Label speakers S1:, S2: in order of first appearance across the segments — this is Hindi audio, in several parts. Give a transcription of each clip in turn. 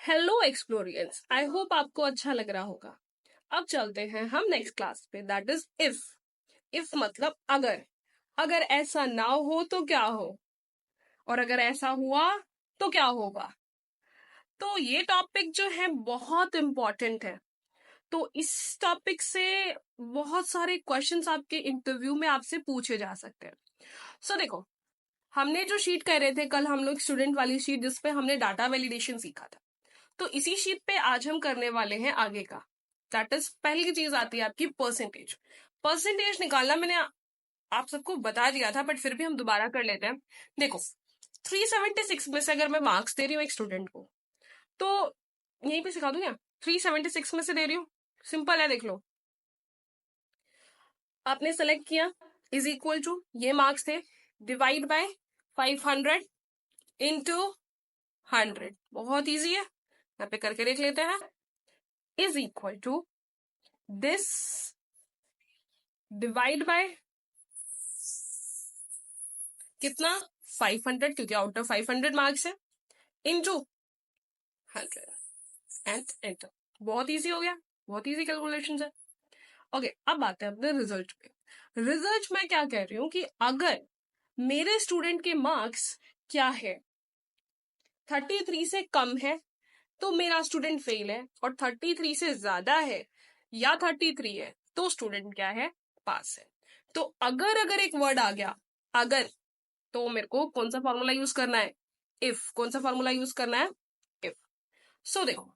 S1: हेलो एक्सप्लोरियंस, आई होप आपको अच्छा लग रहा होगा। अब चलते हैं हम नेक्स्ट क्लास पे, दैट इज इफ। इफ मतलब अगर। अगर ऐसा ना हो तो क्या हो, और अगर ऐसा हुआ तो क्या होगा। तो ये टॉपिक जो है बहुत इंपॉर्टेंट है। तो इस टॉपिक से बहुत सारे क्वेश्चंस आपके इंटरव्यू में आपसे पूछे जा सकते हैं। सो देखो, हमने जो शीट कर रहे थे कल हम लोग, स्टूडेंट वाली शीट जिसपे हमने डाटा वैलिडेशन सीखा था, तो इसी शीट पे आज हम करने वाले हैं आगे का। दैट इज, पहली चीज आती है आपकी परसेंटेज। परसेंटेज निकालना मैंने आप सबको बता दिया था, बट फिर भी हम दोबारा कर लेते हैं। देखो, 376 में से अगर मैं मार्क्स दे रही हूँ एक स्टूडेंट को, तो यहीं पे सिखा दूं क्या? 376 में से दे रही हूँ, सिंपल है, देख लो। आपने सेलेक्ट किया, इज इक्वल टू, ये मार्क्स थे, डिवाइड बाय 500 इंटू 100। बहुत इजी है, यहाँ पे करके देख लेते हैं। Is equal to this divide by कितना, 500, क्योंकि आउट ऑफ 500 मार्क्स है, इनटू 100 एंड एंटर। बहुत इजी हो गया, बहुत इजी कैलकुलेशन है। ओके, अब आते हैं अपने रिजल्ट पे। रिजल्ट में क्या कह रही हूँ कि अगर मेरे स्टूडेंट के मार्क्स क्या है, 33 से कम है तो मेरा स्टूडेंट फेल है, और 33 से ज्यादा है या 33 है तो स्टूडेंट क्या है, पास है। तो अगर अगर एक वर्ड आ गया अगर, तो मेरे को कौन सा फॉर्मूला यूज करना है, इफ। कौन सा फॉर्मूला यूज करना है, इफ। सो देखो,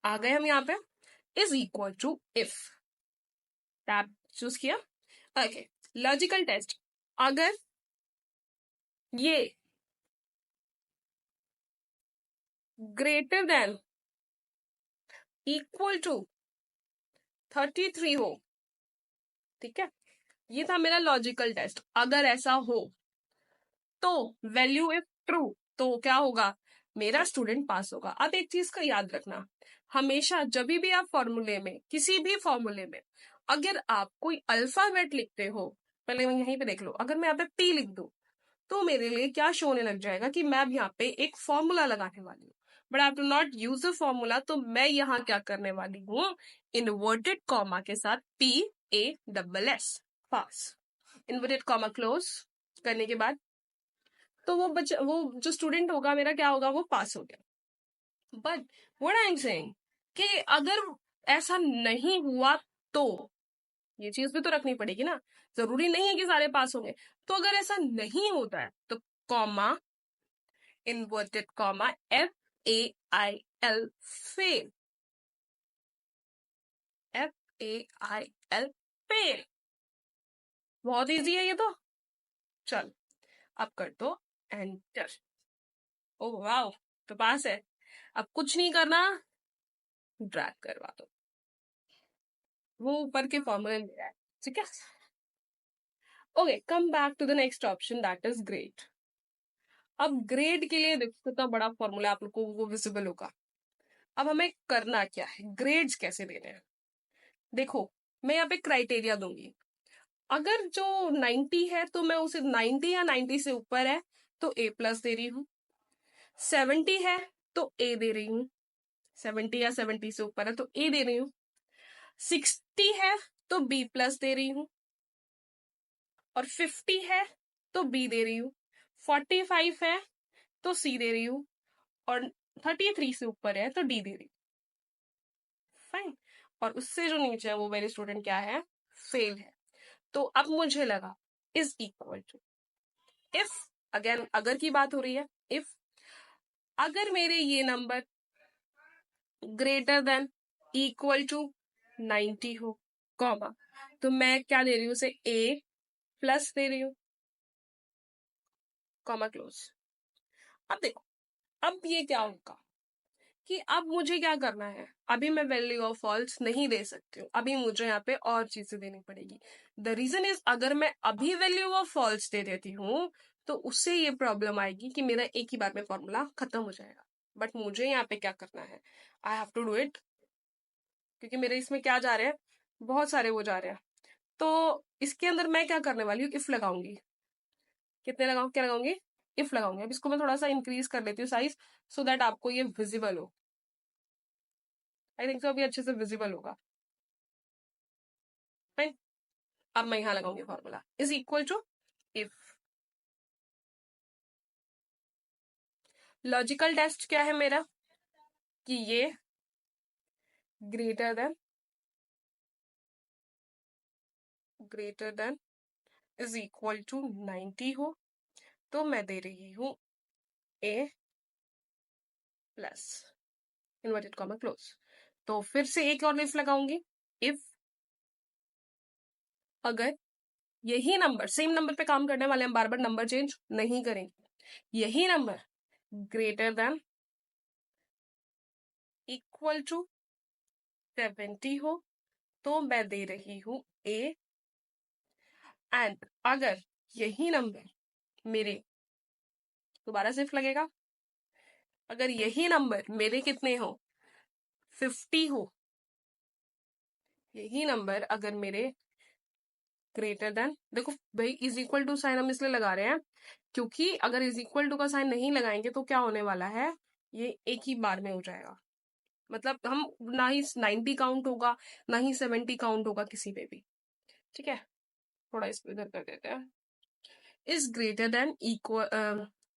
S1: आ गए हम यहाँ पे, is equal to if, tab choose किया। Okay, logical test. अगर ये ग्रेटर देन इक्वल टू 33 हो, ठीक है, ये था मेरा लॉजिकल टेस्ट। अगर ऐसा हो तो वैल्यू इफ ट्रू, तो क्या होगा, मेरा स्टूडेंट पास होगा। अब एक चीज का याद रखना, हमेशा जब भी आप फॉर्मूले में, किसी भी फॉर्मूले में अगर आप कोई अल्फाबेट लिखते हो, पहले यहीं पे देख लो, अगर मैं यहाँ पे पी लिख दूं तो मेरे लिए क्या शो होने लग जाएगा कि मैं अब यहाँ पे एक फॉर्मूला लगाने वाली हूँ। But I have to not use a formula, तो मैं यहाँ क्या करने वाली हूँ, इनवर्टेड कॉमा के साथ PASS, पास। इनवर्टेड कॉमा क्लोज करने के बाद तो वो जो स्टूडेंट होगा मेरा क्या होगा, वो पास हो गया। But what I am saying कि अगर ऐसा नहीं हुआ तो ये चीज भी तो रखनी पड़ेगी ना, जरूरी नहीं है कि सारे पास होंगे। तो अगर ऐसा नहीं होता है तो comma, inverted comma, FAIL, fail, FAIL, fail. बहुत इजी है ये तो। चल, अब कर दो एंटर। ओह वाओ, तो पास है। अब कुछ नहीं करना, ड्रैग करवा दो, वो ऊपर के फॉर्मूले ले रहा है, ठीक है। Okay, come back to the next option, that is grade. अब ग्रेड के लिए देखो कितना बड़ा फॉर्मूला आप लोग को वो विजिबल होगा। अब हमें करना क्या है, ग्रेड्स कैसे देने हैं। देखो, मैं यहाँ पे क्राइटेरिया दूंगी। अगर जो 90 है तो मैं उसे 90 या 90 से ऊपर है तो A+ दे रही हूँ। 70 है तो A दे रही हूँ, 70 या 70 से ऊपर है तो A दे रही हूँ। 60 है तो B+ दे रही हूँ, और 50 है तो B दे रही हूँ। 45 है तो C दे रही हूँ, और 33 से ऊपर है तो D दे रही हूँ। फाइन। और उससे जो नीचे है वो मेरे स्टूडेंट क्या है, फेल है। तो अब मुझे लगा is equal to if, again अगर की बात हो रही है, इफ अगर मेरे ये number greater than equal to 90 हो, कॉमा, तो मैं क्या दे रही हूँ, उसे A+ दे रही हूँ, कॉमा क्लोज। अब देखो, अब ये क्या होगा कि अब मुझे क्या करना है, अभी मैं वैल्यू ऑफ फॉल्स नहीं दे सकती हूँ, अभी मुझे यहाँ पे और चीजें देनी पड़ेगी। द रीजन इज, अगर मैं अभी वैल्यू ऑफ फॉल्स दे देती हूँ तो उससे ये प्रॉब्लम आएगी कि मेरा एक ही बार में फॉर्मूला खत्म हो जाएगा। बट मुझे यहाँ पे क्या करना है, I have to do it, क्योंकि मेरे इसमें क्या जा रहे हैं, बहुत सारे वो जा रहे हैं। तो इसके अंदर मैं क्या करने वाली हूँ, इफ लगाऊंगी। कितने लगाऊंगी, क्या लगाऊंगी, इफ लगाऊंगी। अब इसको मैं थोड़ा सा इंक्रीज कर लेती हूँ साइज, सो दैट आपको ये विजिबल हो। आई थिंक सो अभी अच्छे से विजिबल होगा। फाइन, अब मैं यहां लगाऊंगी formula is equal to if. Logical test क्या है मेरा कि ये greater than is equal to 90 हो तो मैं दे रही हूं A plus inverted comma close. तो फिर से एक और इफ लगाऊंगी, इफ अगर यही नंबर, सेम नंबर पे काम करने वाले हम, बार बार नंबर चेंज नहीं करेंगे, यही number greater than equal to 70 हो तो मैं दे रही हूं ए। एंड अगर यही नंबर मेरे, दोबारा सिर्फ लगेगा, अगर यही नंबर मेरे कितने हो 50 हो, यही नंबर अगर मेरे ग्रेटर देन, देखो भाई इज इक्वल टू साइन हम इसलिए लगा रहे हैं क्योंकि अगर इज इक्वल टू का साइन नहीं लगाएंगे तो क्या होने वाला है, ये एक ही बार में हो जाएगा। मतलब हम ना ही 90 काउंट होगा ना ही 70 काउंट होगा किसी पे भी। ठीक है, थोड़ा इसको इधर कर देते हैं। Is greater than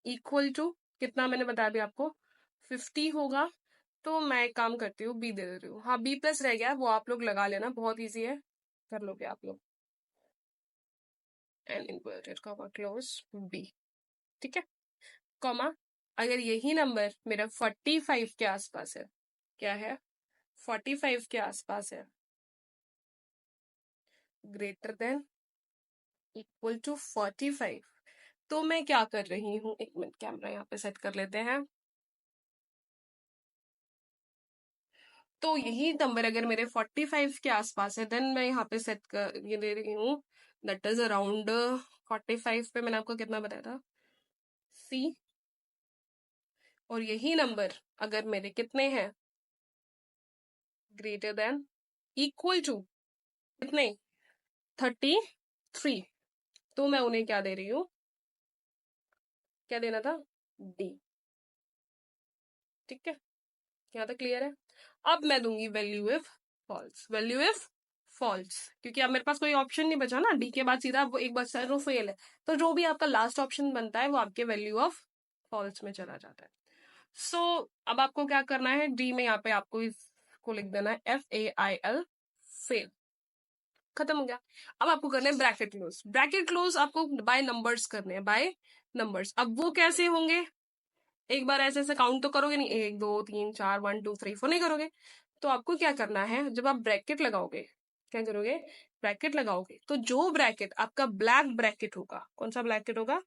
S1: equal to कितना मैंने बताया अभी आपको 50 होगा तो मैं एक काम करती हूँ बी दे देती हूँ। हाँ बी प्लस रह गया, वो आप लोग लगा लेना, बहुत ईजी है, कर लोगे आप लोग। And inverted comma close B. ठीक है, कॉमा अगर यही नंबर मेरा 45 के आसपास है, क्या है 45 के आसपास है, ग्रेटर देन इक्वल टू 45, तो मैं क्या कर रही हूँ, एक मिनट कैमरा यहाँ पे सेट कर लेते हैं। तो यही नंबर अगर मेरे 45 के आसपास है देन मैं यहाँ पे सेट कर ये दे रही हूँ, दैट इज अराउंड 45 पे मैंने आपको कितना बताया था सी। और यही नंबर अगर मेरे कितने हैं ग्रेटर देन इक्वल टू कितने 33, तो मैं उन्हें क्या दे रही हूँ, क्या देना था डी। ठीक है, यहाँ तक क्लियर है। अब मैं दूंगी value if false, value if false, क्योंकि अब मेरे पास कोई ऑप्शन नहीं बचा ना, डी के बाद सीधा वो एक बार सर फेल है, तो जो भी आपका लास्ट ऑप्शन बनता है वो आपके वैल्यू ऑफ फॉल्स में चला जाता है। सो अब आपको क्या करना है, डी में यहाँ पे आपको इसको लिख देना है FAIL फेल, खत्म हो गया। अब आपको करना है ब्रैकेट क्लोज, ब्रैकेट क्लोज आपको बाय नंबर्स करने हैं, बाय नंबर्स। अब वो कैसे होंगे, एक बार ऐसे ऐसे काउंट तो करोगे नहीं, 1 2 3 4 1 2 3 4 नहीं करोगे। तो आपको क्या करना है, जब आप ब्रैकेट लगाओगे, क्या करोगे, ब्रैकेट लगाओगे तो जो ब्रैकेट आपका ब्लैक ब्रैकेट होगा, कौन सा ब्रैकेट होगा,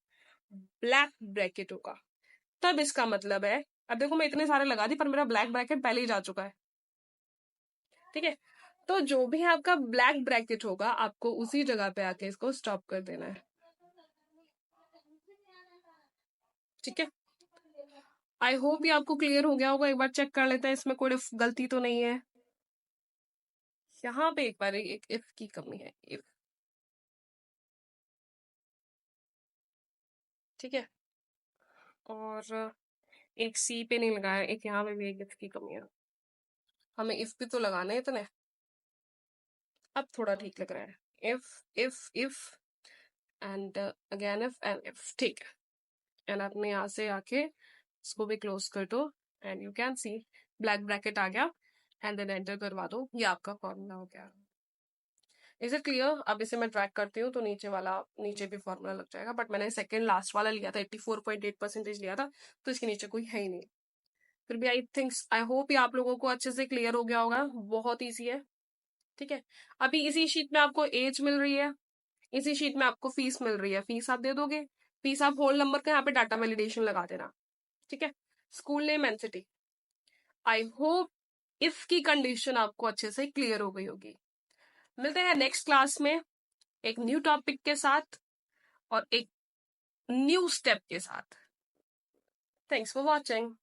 S1: ब्लैक ब्रैकेट होगा, तब इसका मतलब है, अब देखो मैं इतने सारे लगा दी पर मेरा ब्लैक ब्रैकेट पहले ही जा चुका है। ठीक है, तो जो भी आपका ब्लैक ब्रैकेट होगा आपको उसी जगह पे आके इसको स्टॉप कर देना है। ठीक है, आई होप ये आपको क्लियर हो गया होगा। एक बार चेक कर लेते हैं इसमें कोई गलती तो नहीं है। यहाँ पे एक बार एक इफ की कमी है, इफ। ठीक है, और एक सी पे नहीं लगाया, एक यहाँ पे भी एक इफ की कमी है, हमें इफ भी तो लगाना है इतने। अब थोड़ा ठीक लग रहा है, if and again if and if. ठीक है, एंड आपने यहाँ से आके इसको भी क्लोज कर दो and you can see black bracket आ गया एंड देन एंटर करवा दो, ये आपका फॉर्मूला हो गया। Is it clear. अब इसे मैं ट्रैक करती हूँ तो नीचे वाला, नीचे भी फॉर्मूला लग जाएगा, बट मैंने सेकंड लास्ट वाला लिया था 84.8% लिया था, तो इसके नीचे कोई है ही नहीं। फिर भी आई होप ये आप लोगों को अच्छे से क्लियर हो गया होगा, बहुत ईजी है। ठीक है, अभी इसी शीट में आपको एज मिल रही है, इसी शीट में आपको फीस मिल रही है, फीस आप दे दोगे, फीस आप होल नंबर का यहाँ पे डाटा वैलिडेशन लगा देना। ठीक है, school name and city. I hope if की कंडीशन आपको अच्छे से क्लियर हो गई होगी। मिलते हैं नेक्स्ट क्लास में एक न्यू टॉपिक के साथ और एक न्यू स्टेप के साथ। Thanks for watching.